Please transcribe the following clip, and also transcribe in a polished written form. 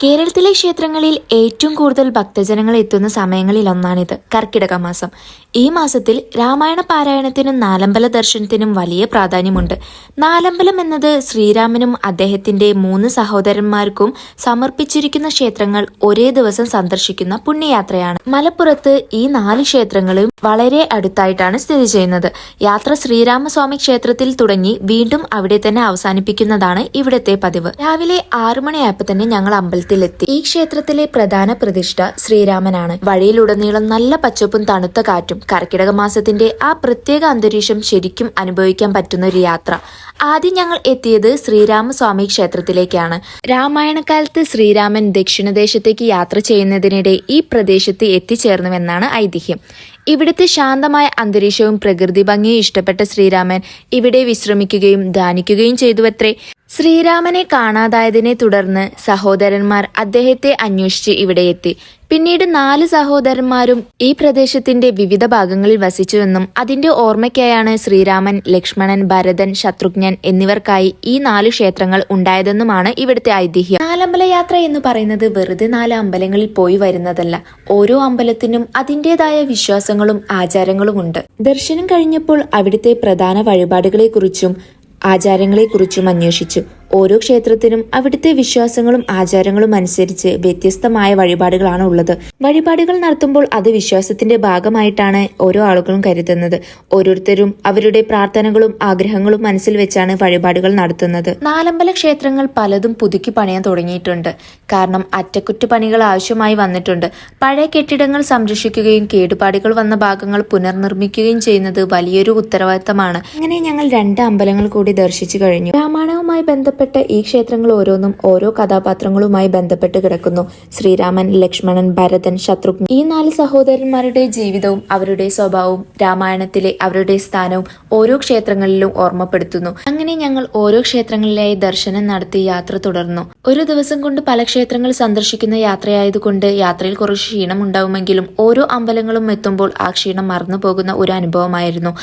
കേരളത്തിലെ ക്ഷേത്രങ്ങളിൽ ഏറ്റവും കൂടുതൽ ഭക്തജനങ്ങൾ എത്തുന്ന സമയങ്ങളിൽ ഒന്നാണിത്, കർക്കിടക മാസം. ഈ മാസത്തിൽ രാമായണ പാരായണത്തിനും നാലമ്പല ദർശനത്തിനും വലിയ പ്രാധാന്യമുണ്ട്. നാലമ്പലം എന്നത് ശ്രീരാമനും അദ്ദേഹത്തിന്റെ 3 സഹോദരന്മാർക്കും സമർപ്പിച്ചിരിക്കുന്ന ക്ഷേത്രങ്ങൾ ഒരേ ദിവസം സന്ദർശിക്കുന്ന പുണ്യയാത്രയാണ്. മലപ്പുറത്ത് ഈ 4 ക്ഷേത്രങ്ങളും വളരെ അടുത്തായിട്ടാണ് സ്ഥിതി ചെയ്യുന്നത്. യാത്ര ശ്രീരാമസ്വാമി ക്ഷേത്രത്തിൽ തുടങ്ങി വീണ്ടും അവിടെ തന്നെ അവസാനിപ്പിക്കുന്നതാണ് ഇവിടത്തെ പതിവ്. രാവിലെ 6 മണിയായപ്പോൾ തന്നെ ഞങ്ങൾ അമ്പലത്തിലെത്തി. ഈ ക്ഷേത്രത്തിലെ പ്രധാന പ്രതിഷ്ഠ ശ്രീരാമനാണ്. വഴിയിലുടനീളം നല്ല പച്ചപ്പും തണുത്ത കാറ്റും, കർക്കിടക മാസത്തിന്റെ ആ പ്രത്യേക അന്തരീക്ഷം ശരിക്കും അനുഭവിക്കാൻ പറ്റുന്ന ഒരു യാത്ര. ആദ്യം ഞങ്ങൾ എത്തിയത് ശ്രീരാമസ്വാമി ക്ഷേത്രത്തിലേക്കാണ്. രാമായണകാലത്ത് ശ്രീരാമൻ ദക്ഷിണദേശത്തേക്ക് യാത്ര ചെയ്യുന്നതിനിടെ ഈ പ്രദേശത്ത് എത്തിച്ചേർന്നുവെന്നാണ് ഐതിഹ്യം. ഇവിടുത്തെ ശാന്തമായ അന്തരീക്ഷവും പ്രകൃതി ഭംഗിയും ഇഷ്ടപ്പെട്ട ശ്രീരാമൻ ഇവിടെ വിശ്രമിക്കുകയും ധ്യാനിക്കുകയും ചെയ്തുവത്രേ. ശ്രീരാമനെ കാണാതായതിനെ തുടർന്ന് സഹോദരന്മാർ അദ്ദേഹത്തെ അന്വേഷിച്ച് ഇവിടെ എത്തി. പിന്നീട് 4 സഹോദരന്മാരും ഈ പ്രദേശത്തിന്റെ വിവിധ ഭാഗങ്ങളിൽ വസിച്ചുവെന്നും അതിന്റെ ഓർമ്മയ്ക്കായാണ് ശ്രീരാമൻ, ലക്ഷ്മണൻ, ഭരതൻ, ശത്രുഘ്നൻ എന്നിവർക്കായി ഈ 4 ക്ഷേത്രങ്ങൾ ഉണ്ടായതെന്നുമാണ് ഇവിടുത്തെ ഐതിഹ്യം. നാലമ്പല യാത്ര എന്ന് പറയുന്നത് വെറുതെ 4 അമ്പലങ്ങളിൽ പോയി വരുന്നതല്ല. ഓരോ അമ്പലത്തിനും അതിന്റേതായ വിശ്വാസങ്ങളും ആചാരങ്ങളും ഉണ്ട്. ദർശനം കഴിഞ്ഞപ്പോൾ അവിടുത്തെ പ്രധാന വഴിപാടുകളെക്കുറിച്ചും ആചാരങ്ങളെക്കുറിച്ചും അന്വേഷിച്ചു. ഓരോ ക്ഷേത്രത്തിനും അവിടുത്തെ വിശ്വാസങ്ങളും ആചാരങ്ങളും അനുസരിച്ച് വ്യത്യസ്തമായ വഴിപാടുകളാണ് ഉള്ളത്. വഴിപാടുകൾ നടത്തുമ്പോൾ അത് വിശ്വാസത്തിന്റെ ഭാഗമായിട്ടാണ് ഓരോ ആളുകളും കരുതുന്നത്. ഓരോരുത്തരും അവരുടെ പ്രാർത്ഥനകളും ആഗ്രഹങ്ങളും മനസ്സിൽ വെച്ചാണ് വഴിപാടുകൾ നടത്തുന്നത്. നാലമ്പല ക്ഷേത്രങ്ങൾ പലതും പുതുക്കി പണിയാൻ തുടങ്ങിയിട്ടുണ്ട്. കാരണം അറ്റകുറ്റപ്പണികൾ ആവശ്യമായി വന്നിട്ടുണ്ട്. പഴയ കെട്ടിടങ്ങൾ സംരക്ഷിക്കുകയും കേടുപാടുകൾ വന്ന ഭാഗങ്ങൾ പുനർനിർമ്മിക്കുകയും ചെയ്യുന്നത് വലിയൊരു ഉത്തരവാദിത്തമാണ്. അങ്ങനെ ഞങ്ങൾ 2 അമ്പലങ്ങൾ കൂടി ദർശിച്ചു കഴിഞ്ഞു. രാമായണവുമായി ബന്ധപ്പെട്ട ഈ ക്ഷേത്രങ്ങൾ ഓരോന്നും ഓരോ കഥാപാത്രങ്ങളുമായി ബന്ധപ്പെട്ട് കിടക്കുന്നു. ശ്രീരാമൻ, ലക്ഷ്മണൻ, ഭരതൻ, ശത്രുഘ്നൻ ഈ 4 സഹോദരന്മാരുടെ ജീവിതവും അവരുടെ സ്വഭാവവും രാമായണത്തിലെ അവരുടെ സ്ഥാനവും ഓരോ ക്ഷേത്രങ്ങളിലും ഓർമ്മപ്പെടുത്തുന്നു. അങ്ങനെ ഞങ്ങൾ ഓരോ ക്ഷേത്രങ്ങളിലായി ദർശനം നടത്തി യാത്ര തുടർന്നു. ഒരു ദിവസം കൊണ്ട് പല ക്ഷേത്രങ്ങൾ സന്ദർശിക്കുന്ന യാത്രയായതുകൊണ്ട് യാത്രയിൽ കുറച്ച് ക്ഷീണം ഉണ്ടാവുമെങ്കിലും ഓരോ അമ്പലങ്ങളും എത്തുമ്പോൾ ആ ക്ഷീണം മറന്നു പോകുന്ന ഒരു അനുഭവമായിരുന്നു.